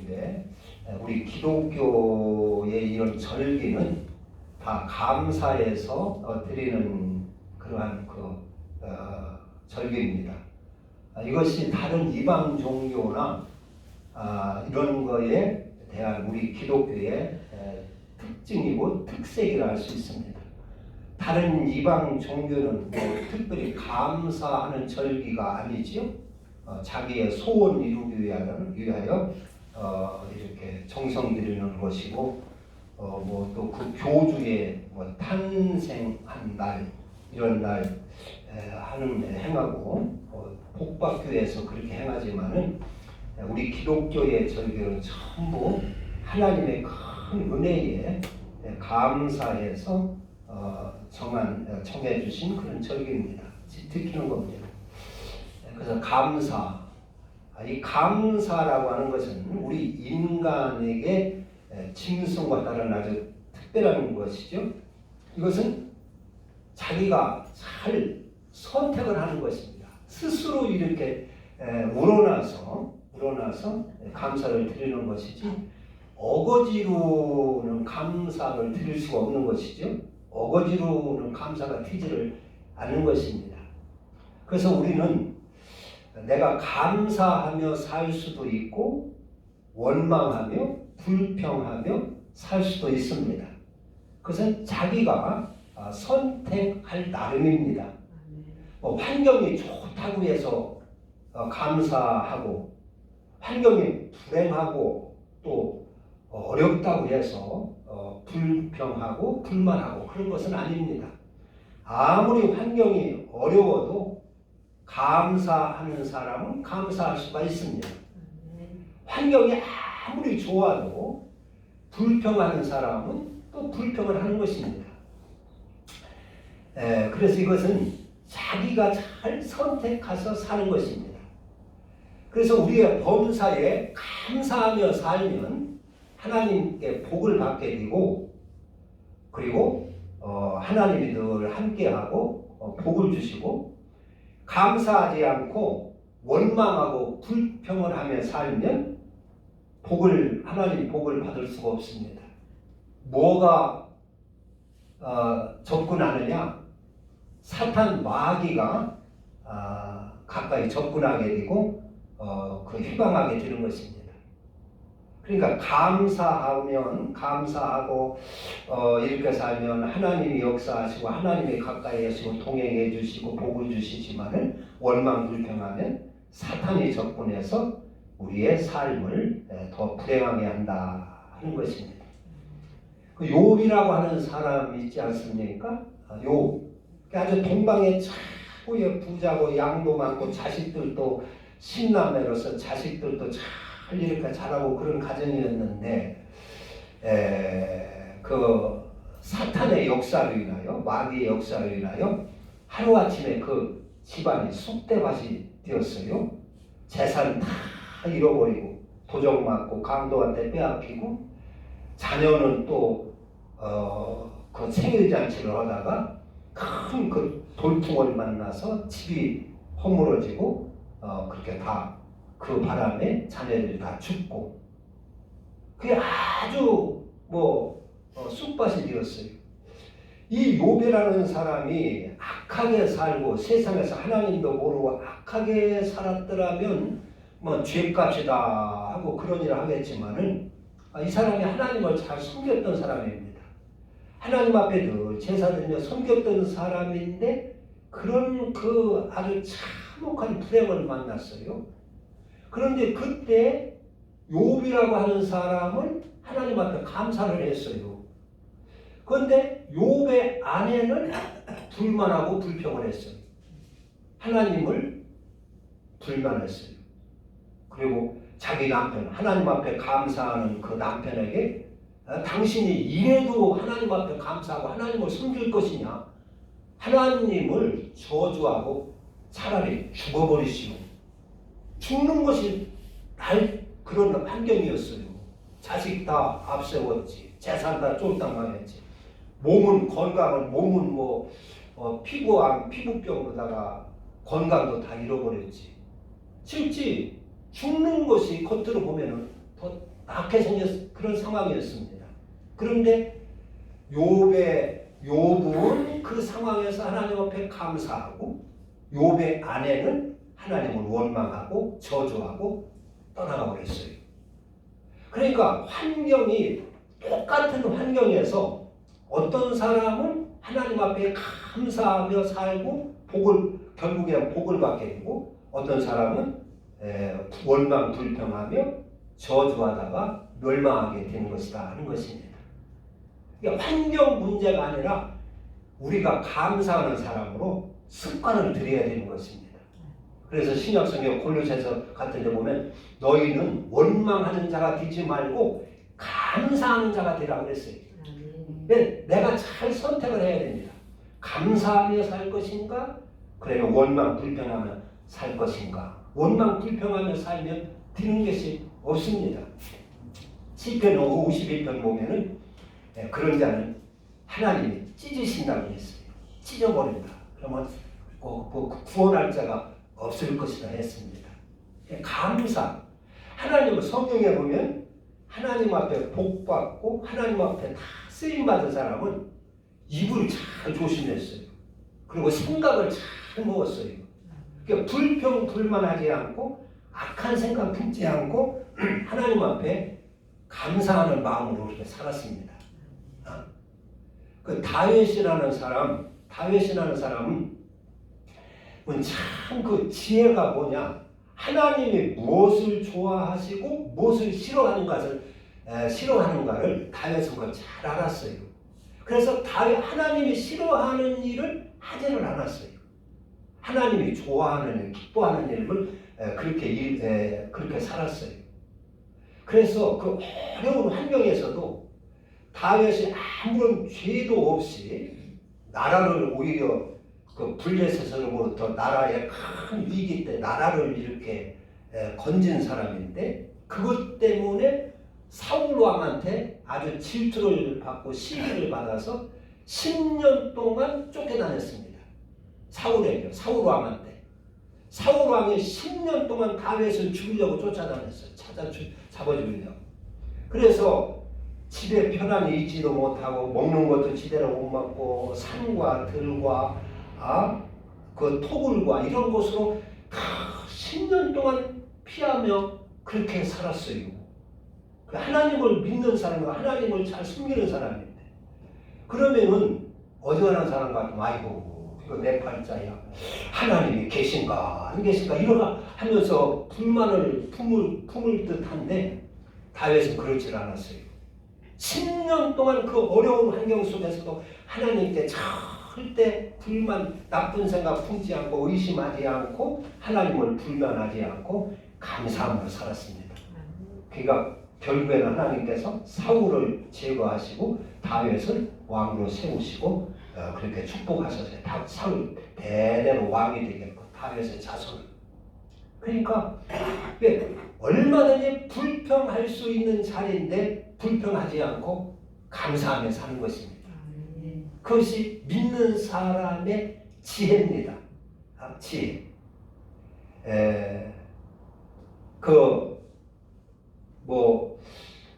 절기인데 우리 기독교의 이런 절기는 다 감사해서 드리는 그러한 절기입니다. 이것이 다른 이방 종교나 이런 거에 대한 우리 기독교의 특징이고 특색이라 할 수 있습니다. 다른 이방 종교는 특별히 감사하는 절기가 아니지요. 자기의 소원 이루기 위하여 이렇게 정성 들이는 것이고 또 그 교주의 탄생한 날 이런 날 행하고 복받기 위해서 그렇게 행하지만은 우리 기독교의 절기는 전부 하나님의 큰 은혜에 감사해서 정해 주신 그런 절기입니다. 지키는 겁니다. 그래서 감사, 이 감사라고 하는 것은 우리 인간에게 짐승과 다른 아주 특별한 것이죠. 이것은 자기가 잘 선택을 하는 것입니다. 스스로 이렇게 우러나서 감사를 드리는 것이지 어거지로는 감사를 드릴 수가 없는 것이죠. 어거지로는 감사가 튀지를 않는 것입니다. 그래서 우리는 내가 감사하며 살 수도 있고 원망하며 불평하며 살 수도 있습니다. 그것은 자기가 선택할 나름입니다. 환경이 좋다고 해서 감사하고 환경이 불행하고 또 어렵다고 해서 불평하고 불만하고 그런 것은 아닙니다. 아무리 환경이 어려워도 감사하는 사람은 감사할 수가 있습니다. 환경이 아무리 좋아도 불평하는 사람은 또 불평을 하는 것입니다. 그래서 이것은 자기가 잘 선택해서 사는 것입니다. 그래서 우리의 범사에 감사하며 살면 하나님께 복을 받게 되고 그리고 하나님이 늘 함께하고 복을 주시고 감사하지 않고 원망하고 불평을 하며 살면 하나님 복을 받을 수가 없습니다. 뭐가 접근하느냐? 사탄 마귀가 가까이 접근하게 되고 휘방하게 되는 것입니다. 그러니까 감사하고 이렇게 살면 하나님이 역사하시고 하나님이 가까이 하시고 동행해 주시고 복을 주시지만은 원망 불평하면 사탄이 접근해서 우리의 삶을 더 불행하게 한다 하는 것입니다. 그 욥이라고 하는 사람 있지 않습니까? 욥 아주 동방의 최고의 부자고 양도 많고 자식들도 신남매로서 자식들도 잘 이렇게 자라고 그런 가정이었는데 그 사탄의 역사로 인하여 마귀의 역사로 인하여 하루아침에 그 집안이 쑥대밭이 되었어요. 재산 다 잃어버리고 도적 맞고 강도한테 빼앗기고 자녀는 또 그 생일잔치를 하다가 큰 그 돌풍을 만나서 집이 허물어지고 그렇게 다 그 바람에 자녀들이 다 죽고 그게 아주 쑥밭이 되었어요. 이 욥이라는 사람이 악하게 살고 세상에서 하나님도 모르고 악하게 살았더라면 죄값이다 하고 그런 일을 하겠지만은 이 사람이 하나님을 잘 섬겼던 사람입니다. 하나님 앞에 늘 제사드리며 섬겼던 사람인데 그런 그 아주 참혹한 불행을 만났어요. 그런데 그때 욥이라고 하는 사람은 하나님 앞에 감사를 했어요. 그런데 욥의 아내는 불만하고 불평을 했어요. 하나님을 불만했어요. 그리고 자기 남편, 하나님 앞에 감사하는 그 남편에게 당신이 이래도 하나님 앞에 감사하고 하나님을 섬길 것이냐? 하나님을 저주하고 차라리 죽어버리시오. 죽는 것이 그런 환경이었어요. 자식 다 앞세웠지. 재산 다 쫄딱 망했지. 몸은 피부병으로다가 건강도 다 잃어버렸지. 실제 죽는 것이 겉으로 보면은 더 그렇게 그런 상황이었습니다. 그런데 욥은 그 상황에서 하나님 앞에 감사하고 욥의 아내는 하나님을 원망하고 저주하고 떠나가 버렸어요. 그러니까 환경이 똑같은 환경에서 어떤 사람은 하나님 앞에 감사하며 살고 결국에 복을 받게 되고 어떤 사람은 원망 불평하며 저주하다가 멸망하게 되는 것이다 하는 것입니다. 그러니까 환경 문제가 아니라 우리가 감사하는 사람으로 습관을 들여야 되는 것입니다. 그래서 신약성경 골로새서 같은 데 보면 너희는 원망하는 자가 되지 말고 감사하는 자가 되라 그랬어요. 내가 잘 선택을 해야 됩니다. 감사하며 살 것인가? 그러면 원망 불평하며 살 것인가? 원망 불평하며 살면 되는 것이 없습니다. 시편 52편 보면은 그런 자는 하나님이 찢으신다고 했어요. 찢어버린다. 그러면 구원할 자가 없을 것이다 했습니다. 감사. 하나님은 성경에 보면 하나님 앞에 복 받고 하나님 앞에 다 쓰임 받은 사람은 입을 잘 조심했어요. 그리고 생각을 잘 먹었어요. 그러니까 불평 불만하지 않고 악한 생각 품지 않고 하나님 앞에 감사하는 마음으로 이렇게 살았습니다. 그 다윗이라는 사람은 참 그 지혜가 뭐냐? 하나님이 무엇을 좋아하시고 무엇을 싫어하는가를 다윗은 그걸 잘 알았어요. 그래서 하나님이 싫어하는 일을 하지를 않았어요. 하나님이 좋아하는 일, 기뻐하는 일을 그렇게 살았어요. 그래서 그 어려운 환경에서도 다윗이 아무런 죄도 없이 나라를 오히려 그 블레셋으로부터 나라의 큰 위기 때 나라를 이렇게 건진 사람인데 그것 때문에 사울 왕한테 아주 질투를 받고 시기를 받아서 10년 동안 쫓겨다녔습니다. 사울 왕한테. 사울 왕이 10년 동안 다윗을 죽이려고 쫓아다녔어요. 잡아 죽이려고. 그래서 집에 편안히 있지도 못하고 먹는 것도 제대로 못 먹고 산과 들과 그 토굴과 이런 곳으로 다 10년 동안 피하며 그렇게 살았어요. 하나님을 믿는 사람과 하나님을 잘 숨기는 사람인데 그러면은 어지간한 사람 같으면 아이고 이거 내 팔자야 하나님이 계신가 안 계신가 이러가 하면서 불만을 품을 듯한데 다윗은 그렇지 않았어요. 10년 동안 그 어려운 환경 속에서도 하나님께 절대 불만, 나쁜 생각 품지 않고 의심하지 않고 하나님을 불만하지 않고 감사함으로 살았습니다. 그러니까 결국에는 하나님께서 사울을 제거하시고 다윗을 왕으로 세우시고 그렇게 축복하셨어요. 사울 대대로 왕이 되겠고 다윗의 자손을. 그러니까 얼마든지 불평할 수 있는 자리인데 불평하지 않고 감사하며 사는 것입니다. 그것이 믿는 사람의 지혜입니다. 지혜.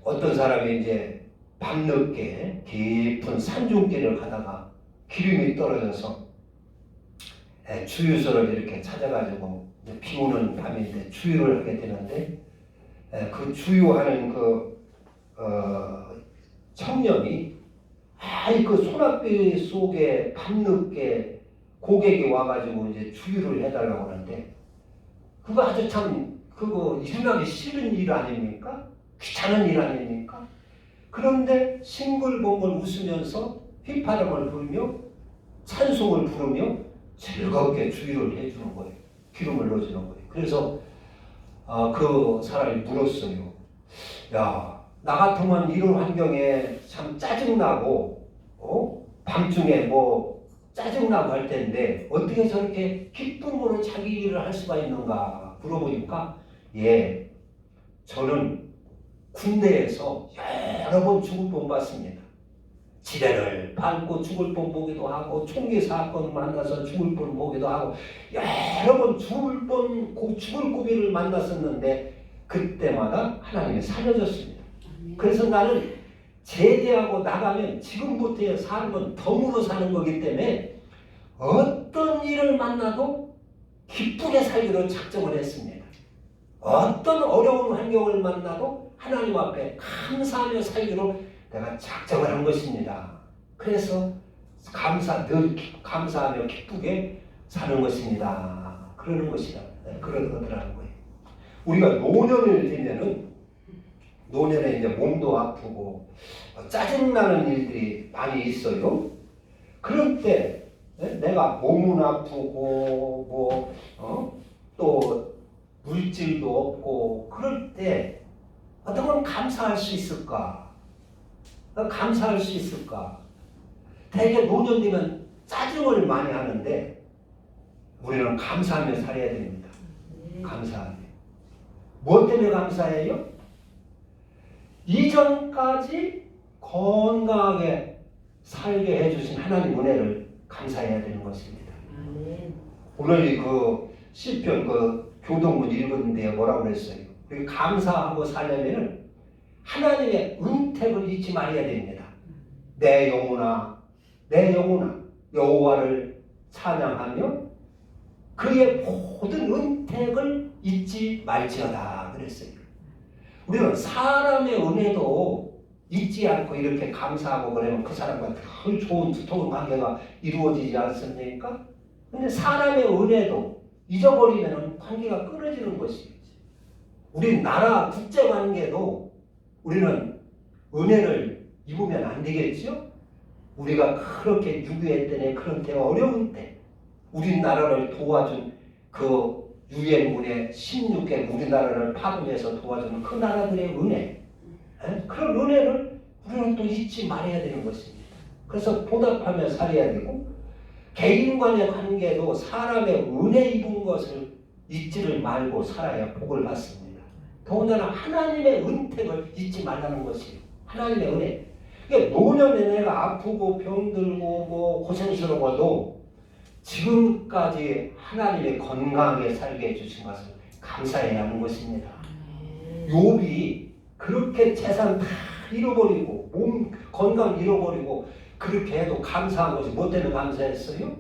어떤 사람이 이제 밤늦게 깊은 산중길을 가다가 기름이 떨어져서 주유소를 이렇게 찾아가지고 비 오는 밤인데 주유를 하게 되는데 그 주유하는 청년이 그 소낙비 속에 밤늦게 고객이 와가지고 이제 주유를 해달라고 하는데 그거 아주 그거 일어나기 싫은 일 아닙니까? 귀찮은 일 아닙니까? 그런데 싱글벙글 웃으면서 휘파람을 불며 찬송을 부르며 즐겁게 주유를 해주는 거예요. 기름을 넣어주는 거예요. 그래서 그 사람이 물었어요. 야, 나 같으면 이런 환경에 참 짜증나고 밤중에 짜증나고 할 텐데 어떻게 저렇게 기쁨으로 자기 일을 할 수가 있는가 물어보니까 저는 군대에서 여러 번 죽을 뻔 봤습니다. 지뢰를 밟고 죽을 뻔 보기도 하고 총기 사건 만나서 죽을 뻔 보기도 하고 여러 번 죽을 고비를 만났었는데 그때마다 하나님이 살려줬습니다. 그래서 나는 제대하고 나가면 지금부터의 삶은 덤으로 사는 거기 때문에 어떤 일을 만나도 기쁘게 살기로 작정을 했습니다. 어떤 어려운 환경을 만나도 하나님 앞에 감사하며 살기로 내가 작정을 한 것입니다. 그래서 늘 감사하며 기쁘게 사는 것입니다. 그러는 것이다. 그러더라고요. 우리가 노년을 되면은 노년에 이제 몸도 아프고 짜증나는 일들이 많이 있어요. 그럴 때 내가 몸은 아프고 또 물질도 없고 그럴 때 어떤 건 감사할 수 있을까? 감사할 수 있을까? 대개 노년되면 짜증을 많이 하는데 우리는 감사하며 살아야 됩니다. 감사하며. 무엇 때문에 감사해요? 이전까지 건강하게 살게 해주신 하나님 은혜를 감사해야 되는 것입니다. 오늘 그 시편 그 교동문 읽었는데 뭐라고 그랬어요? 감사하고 살려면 하나님의 은택을 잊지 말아야 됩니다. 내 영혼아 여호와를 찬양하며 그의 모든 은택을 잊지 말지어다 그랬어요. 우리는 사람의 은혜도 잊지 않고 이렇게 감사하고 그러면 그 사람과 더 좋은 두터운 관계가 이루어지지 않습니까? 근데 사람의 은혜도 잊어버리면 관계가 끊어지는 것이지. 우리 나라 국제 관계도 우리는 은혜를 입으면 안 되겠죠? 우리가 그렇게 유교했던 그런 때 어려운 때 우리나라를 도와준 그 유엔군의 16개 우리나라를 파견해서 도와주는 그 나라들의 은혜, 그런 은혜를 우리는 또 잊지 말아야 되는 것입니다. 그래서 보답하며 살아야 되고 개인 간의 관계도 사람의 은혜 입은 것을 잊지를 말고 살아야 복을 받습니다. 더군다나 하나님의 은택을 잊지 말라는 것이에요. 하나님의 은혜. 그러니까 노년에 내가 아프고 병들고 고생스러워도 지금까지 하나님의 건강하게 살게 해주신 것을 감사해야 하는 것입니다. 욥이 그렇게 재산 다 잃어버리고 몸 건강 잃어버리고 그렇게 해도 감사한 것이 뭐 때문에 감사했어요?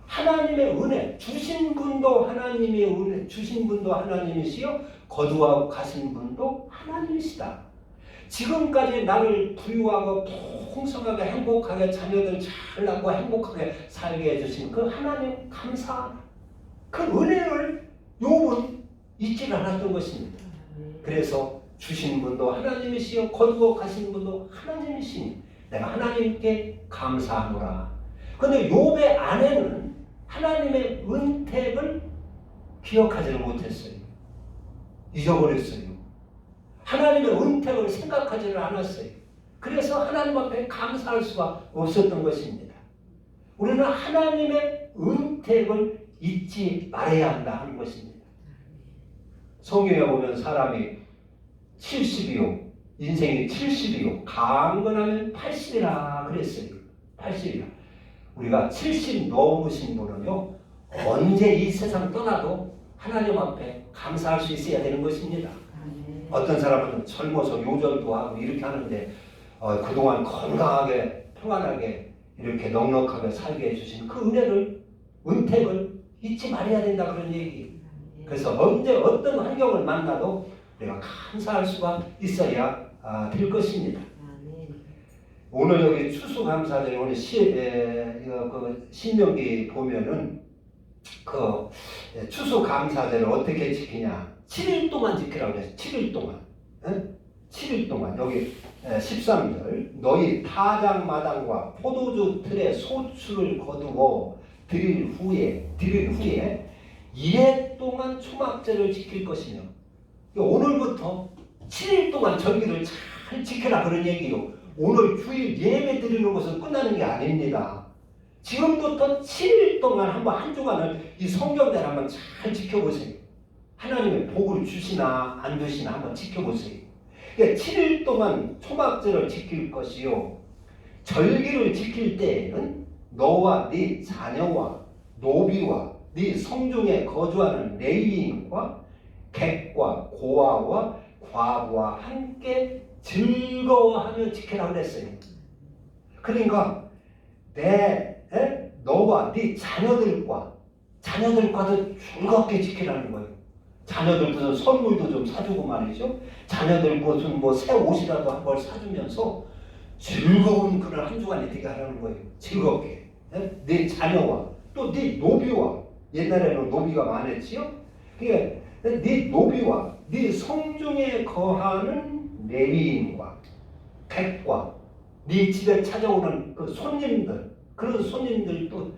하나님의 은혜 주신 분도 하나님의 은혜 주신 분도 하나님이시요 거두하고 가신 분도 하나님이시다. 지금까지 나를 부유하고 풍성하게 행복하게 자녀들 잘 낳고 행복하게 살게 해주신 그 하나님 감사하다. 그 은혜를 욥은 잊지를 않았던 것입니다. 그래서 주신 분도 하나님이시요 거두어 가신 분도 하나님이시니 내가 하나님께 감사하노라. 그런데 욥의 아내는 하나님의 은택을 기억하지를 못했어요. 잊어버렸어요. 하나님의 은택을 생각하지를 않았어요. 그래서 하나님 앞에 감사할 수가 없었던 것입니다. 우리는 하나님의 은택을 잊지 말아야 한다 하는 것입니다. 성경에 보면 사람이 70이요 인생이 70이요 강건하면 80이라 그랬어요. 80이라. 우리가 70 넘으신 분은요 언제 이 세상 떠나도 하나님 앞에 감사할 수 있어야 되는 것입니다. 어떤 사람은 젊어서 요절도 하고 이렇게 하는데 그동안 건강하게 평안하게 이렇게 넉넉하게 살게 해주신 그 은택을 잊지 말아야 된다 그런 얘기. 그래서 언제 어떤 환경을 만나도 우리가 감사할 수가 있어야 될 것입니다. 오늘 여기 추수감사절 오늘 신명기 보면은 그 추수감사절을 어떻게 지키냐? 7일 동안 지키라고 그랬어요. 7일 동안. 7일 동안. 여기 13절. 너희 타작마당과 포도주 틀에 소출을 거두어 드릴 후에 2해 동안 초막절을 지킬 것이며 오늘부터 7일 동안 절기를 잘 지켜라 그런 얘기요. 오늘 주일 예배 드리는 것은 끝나는 게 아닙니다. 지금부터 7일 동안 한 주간을 이 성경대로 한번 잘 지켜보세요. 하나님의 복을 주시나 안 주시나 한번 지켜보세요. 그러니까 7일 동안 초막절을 지킬 것이요. 절기를 지킬 때에는 너와 네 자녀와 노비와 네 성중에 거주하는 레위인과 객과 고아와 과부와 함께 즐거워하며 지키라고 그랬어요. 그러니까 너와 네 자녀들과도 즐겁게 지키라는 거예요. 자녀들 무슨 선물도 좀 사주고 말이죠. 자녀들 무슨 뭐 새 옷이라도 한 벌 사주면서 즐거운 그런 한 주간이 되게 하라는 거예요. 즐겁게. 네 자녀와 또 네 노비와, 옛날에는 노비가 많았지요. 그러니까 네 노비와 네 성중에 거하는 레위인과 백과 네 집에 찾아오는 그 손님들, 그런 손님들도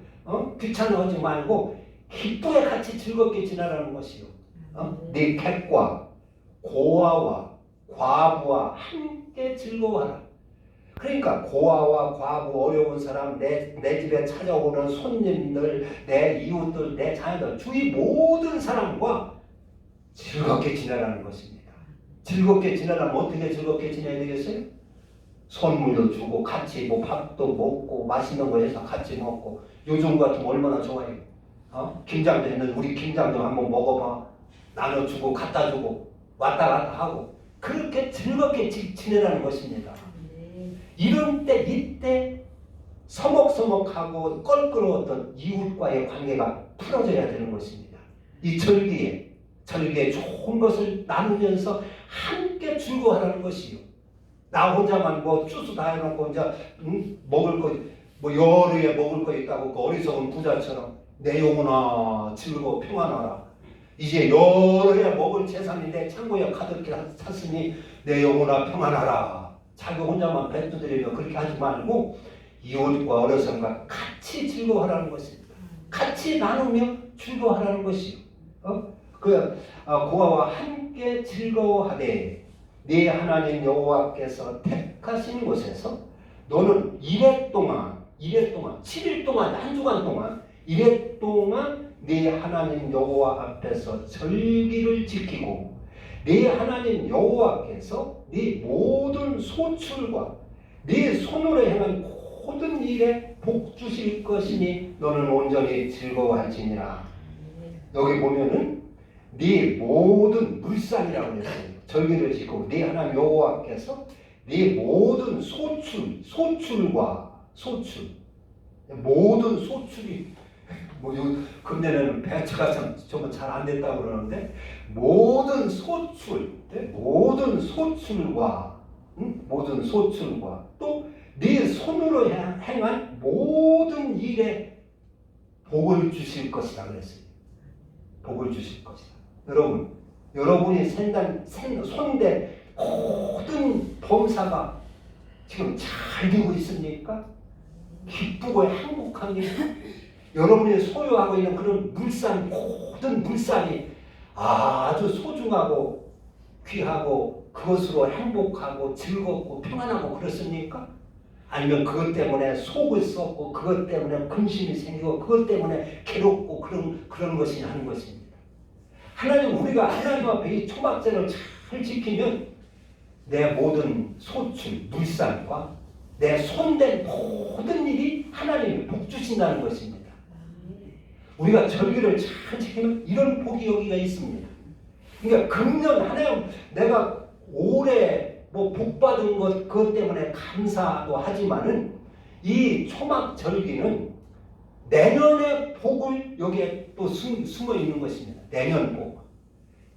귀찮아하지 말고 기쁘게 같이 즐겁게 지내라는 것이요. 네 객과 고아와 과부와 함께 즐거워하라. 그러니까 고아와 과부, 어려운 사람, 내 집에 찾아오는 손님들, 내 이웃들, 내 자녀들, 주위 모든 사람과 즐겁게 지내라는 것입니다. 즐겁게 지내려면 어떻게 즐겁게 지내야 되겠어요? 선물도 주고 같이 뭐 밥도 먹고 맛있는 거 해서 같이 먹고, 요즘 같으면 얼마나 좋아요. 김장도 했는데 우리 김장도 한번 먹어봐. 나눠주고 갖다 주고 왔다 갔다 하고 그렇게 즐겁게 지내라는 것입니다. 이런 때 이때 서먹서먹하고 껄끄러웠던 이웃과의 관계가 풀어져야 되는 것입니다. 이 절기에 좋은 것을 나누면서 함께 즐거워하라는 것이요. 나 혼자만 뭐 주스 다 해놓고 이제 먹을 거 뭐 여러에 먹을 거 있다고 그 어리석은 부자처럼 내 영혼아 즐거워 평안하라. 이제 여러 해 먹을 재산인데 창고에 가득히 찼으니 내 영혼아 평안하라. 자기 혼자만 뱉어드리며 그렇게 하지 말고 이웃과 어려서과 같이 즐거워하라는 것입니다. 같이 나누며 즐거워하라는 것이요. 고아와 함께 즐거워하되 네 하나님 여호와께서 택하신 곳에서 너는 이래 동안 7일 동안 한 주간 동안 이래 동안 네 하나님 여호와 앞에서 절기를 지키고 네 하나님 여호와께서 네 모든 소출과 네 손으로 행한 모든 일에 복 주실 것이니 너는 온전히 즐거워할지니라. 여기 보면은 네 모든 물상이라고 했어요. 절기를 지키고 네 하나님 여호와께서 네 모든 소출과 모든 소출이 뭐 근래는 배차가 좀 잘 안 됐다고 그러는데 모든 소출과 또 네 손으로 행한 모든 일에 복을 주실 것이다 그랬어요. 복을 주실 것이다. 여러분이 손댄 모든 범사가 지금 잘 되고 있습니까? 기쁘고 행복합니까? 여러분이 소유하고 있는 그런 모든 물상이 아주 소중하고 귀하고 그것으로 행복하고 즐겁고 평안하고 그렇습니까? 아니면 그것 때문에 속을 썩고 그것 때문에 근심이 생기고 그것 때문에 괴롭고 그런 것이 하는 것입니다. 하나님, 우리가 하나님 앞에 이 초막절을 잘 지키면 내 모든 소출, 물상과 내 손댄 모든 일이 하나님이 복 주신다는 것입니다. 우리가 절기를 잘 지키면 이런 복이 여기가 있습니다. 그러니까 금년 하나님 내가 올해 뭐 복 받은 것 그것 때문에 감사도 하지만은 이 초막 절기는 내년의 복을 여기에 또 숨어 있는 것입니다. 내년 복.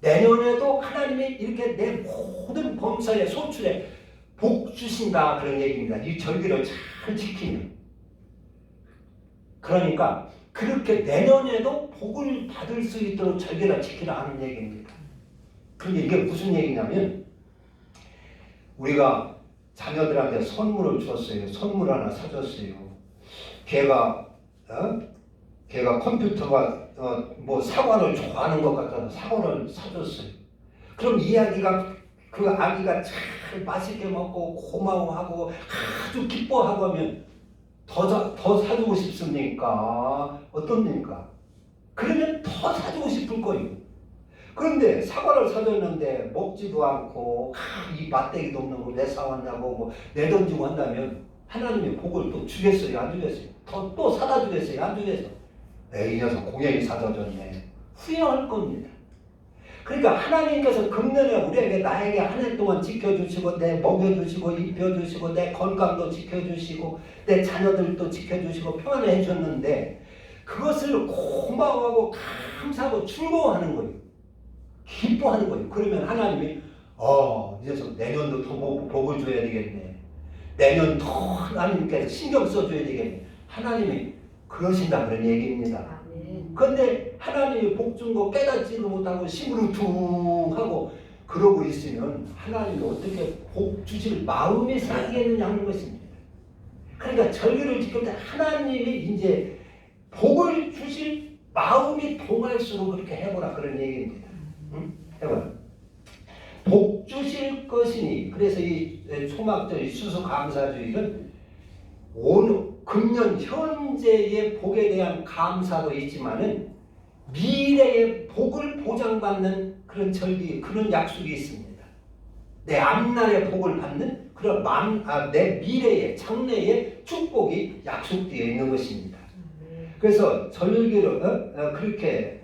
내년에도 하나님이 이렇게 내 모든 범사의 소출에 복 주신다 그런 얘기입니다. 이 절기를 잘 지키면. 그러니까 그렇게 내년에도 복을 받을 수 있도록 절기를 지키라 하는 얘기입니다. 그런데 이게 무슨 얘기냐면 우리가 자녀들한테 선물을 줬어요. 선물 하나 사줬어요. 걔가 컴퓨터가 뭐 사과를 좋아하는 것 같아서 사과를 사줬어요. 그럼 이 아기가 그 아기가 잘 맛있게 먹고 고마워하고 아주 기뻐하고 하면 더 사주고 싶습니까? 어떻습니까? 그러면 더 사주고 싶을 거예요. 그런데 사과를 사줬는데 먹지도 않고 이 맛대기도 없는 거 왜 사왔냐고 뭐 내던지고 한다면 하나님의 복을 또 주겠어요? 안 주겠어요? 또 사다 주겠어요? 안 주겠어요? 이 녀석 공연히 사다 줬네. 후회할 겁니다. 그러니까 하나님께서 금년에 우리에게 나에게 한 해 동안 지켜주시고 내 먹여주시고 입혀주시고 내 건강도 지켜주시고 내 자녀들도 지켜주시고 평안해 해줬는데 그것을 고마워하고 감사하고 즐거워하는 거예요. 기뻐하는 거예요. 그러면 하나님이 이제 내년도 더 복을 줘야 되겠네. 내년 더 하나님께서 신경 써줘야 되겠네. 하나님이 그러신다 그런 얘기입니다. 그런데 하나님이 복 준 거 깨닫지도 못하고 시무룩퉁하고 그러고 있으면 하나님이 어떻게 복 주실 마음이 생기겠느냐 하는 것입니다. 그러니까 절기를 지킬 때 하나님이 이제 복을 주실 마음이 동할수록 그렇게 해보라 그런 얘기입니다. 응? 해보라. 복 주실 것이니 그래서 이 초막절 수수감사주일은 금년 현재의 복에 대한 감사도 있지만은 미래의 복을 보장받는 그런 절기, 그런 약속이 있습니다. 내 앞날의 복을 받는 그런 내 미래의 장래의 축복이 약속되어 있는 것입니다. 그래서 절기로 그렇게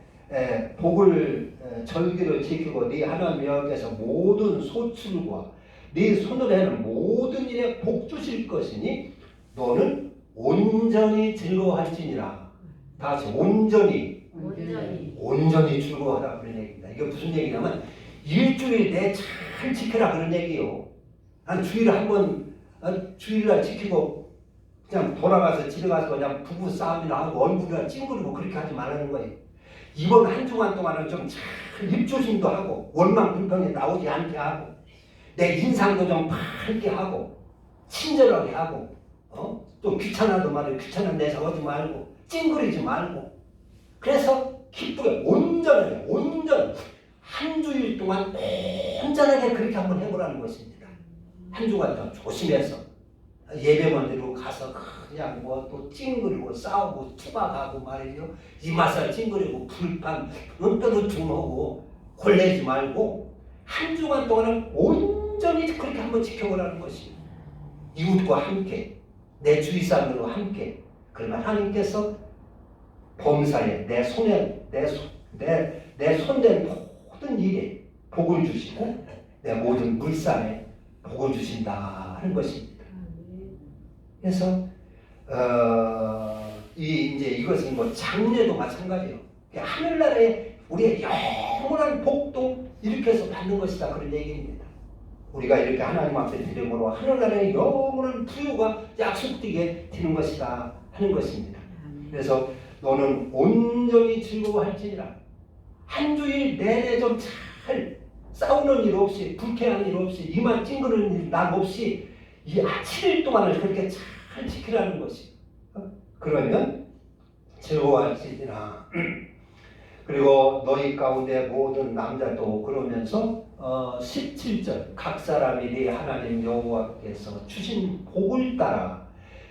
절기를 지키고 네 하나님께서 모든 소출과 네 손으로 하는 모든 일에 복 주실 것이니 너는 온전히 즐거워할지니라. 다시 온전히 즐거워하라 그런 얘기입니다. 이게 무슨 얘기냐면 일주일 내 잘 지켜라 그런 얘기요. 한 주일에 한번 주일날 지키고 그냥 돌아가서 집에 가서 그냥 부부 싸움이나 하고 얼굴이나 찡그리고 그렇게 하지 말라는 거예요. 이번 한 주간 동안은 좀 잘 입조심도 하고 원망 불평이 나오지 않게 하고 내 인상도 좀 밝게 하고 친절하게 하고 좀 귀찮아도 말이에요. 귀찮은 내사 하지 말고 찡그리지 말고 그래서 기쁘게 온전하게 한 주일 동안 온전하게 그렇게 한번 해보라는 것입니다. 한 주간 좀 조심해서 예배원대로 가서 그냥 또 찡그리고 싸우고 투박하고 말이죠. 이마살 찡그리고 불판 뼈도충하고 골내지 말고 한 주간 동안은 온전히 그렇게 한번 지켜보라는 것입니다. 이웃과 함께 내 주위 사람들과 함께 그러면 하나님께서 범사에 내 손댄 모든 일에 복을 주시고 내 모든 물산에 복을 주신다 하는 것입니다. 그래서 이것은 장래도 마찬가지예요. 하늘나라에 우리의 영원한 복도 이렇게 해서 받는 것이다 그런 얘기입니다. 우리가 이렇게 하나님 앞에 드림으로 하늘나라의 영원한 부유가 약속되게 되는 것이다 하는 것입니다. 그래서 너는 온전히 즐거워할지니라. 한 주일 내내 좀 잘 싸우는 일 없이 불쾌한 일 없이 이만 찡그리는 일 남 없이 이 7일 동안을 그렇게 잘 지키라는 것이. 그러면 즐거워할지니라. 그리고 너희 가운데 모든 남자도 그러면서 17절 각 사람이 네 하나님 여호와께서 주신 복을 따라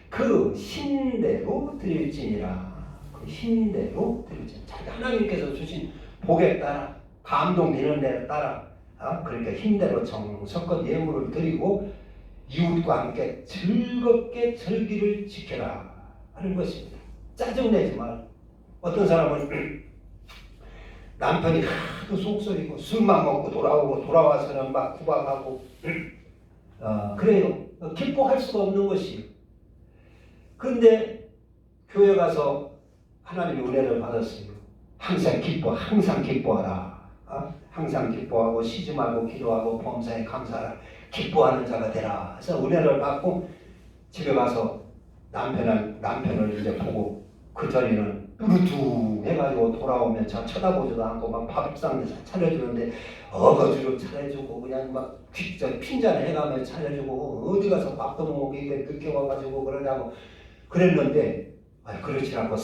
그 힘대로 드릴지니라. 그 힘대로 드릴지니라. 하나님께서 주신 복에 따라 감동되는 대로 따라 그러니까 힘대로 정성껏 예물을 드리고 이웃과 함께 즐겁게 절기를 지켜라 하는 것입니다. 짜증내지 말고 어떤 사람은 남편이 하도 속썩이고 술만 먹고 돌아와서는 막 구박하고 그래요. 기뻐할 수가 없는 것이에요. 그런데 교회 가서 하나님의 은혜를 받았어요. 항상 기뻐하라. 항상 기뻐하고 쉬지 말고 기도하고 범사에 감사하라. 기뻐하는 자가 되라. 그래서 은혜를 받고 집에 가서 남편을 이제 보고 그 자리는 뿌르퉁해가지고 돌아오면 저 쳐다보지도 않고 막 밥상 차려주는데 어거지로 차려주고 그냥 막 핀잔 해가며 차려주고 어디 가서 밥도 못 먹고 이게 늦게 와가지고 그러냐고 그랬는데 그렇지 않고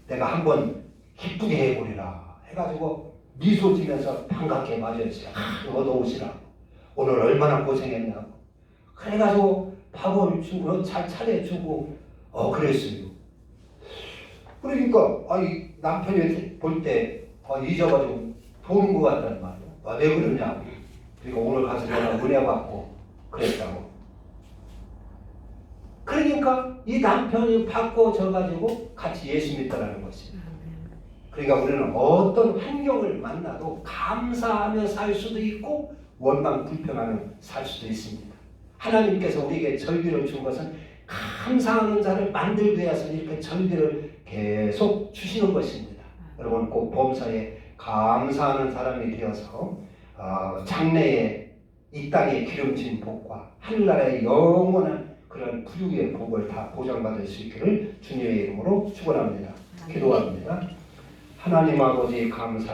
내가 한번 기쁘게 해보리라 해가지고 미소 지면서 반갑게 맞아주세요. 어서오시라. 오늘 얼마나 고생했냐고. 그래가지고 밥을 주고 잘 차려주고 그랬어요. 그러니까 남편이 볼 때 잊어가지고 보는 것 같단 말이야. 왜 그러냐고. 그리고 오늘 가서 내가 은혜 받고 그랬다고. 그러니까 이 남편이 바꿔져가지고 같이 예수 믿더라는 것입니다. 그러니까 우리는 어떤 환경을 만나도 감사하며 살 수도 있고 원망 불평하며 살 수도 있습니다. 하나님께서 우리에게 절기를 준 것은 감사하는 자를 만들기 위해서 이렇게 절기를 계속 주시는 것입니다. 여러분 꼭 범사에 감사하는 사람이 되어서 장래에 이 땅의 기름진 복과 하늘나라의 영원한 그런 구유의 복을 다 보장받을 수 있기를 주님의 이름으로 축원합니다. 기도합니다. 하나님 아버지 감사.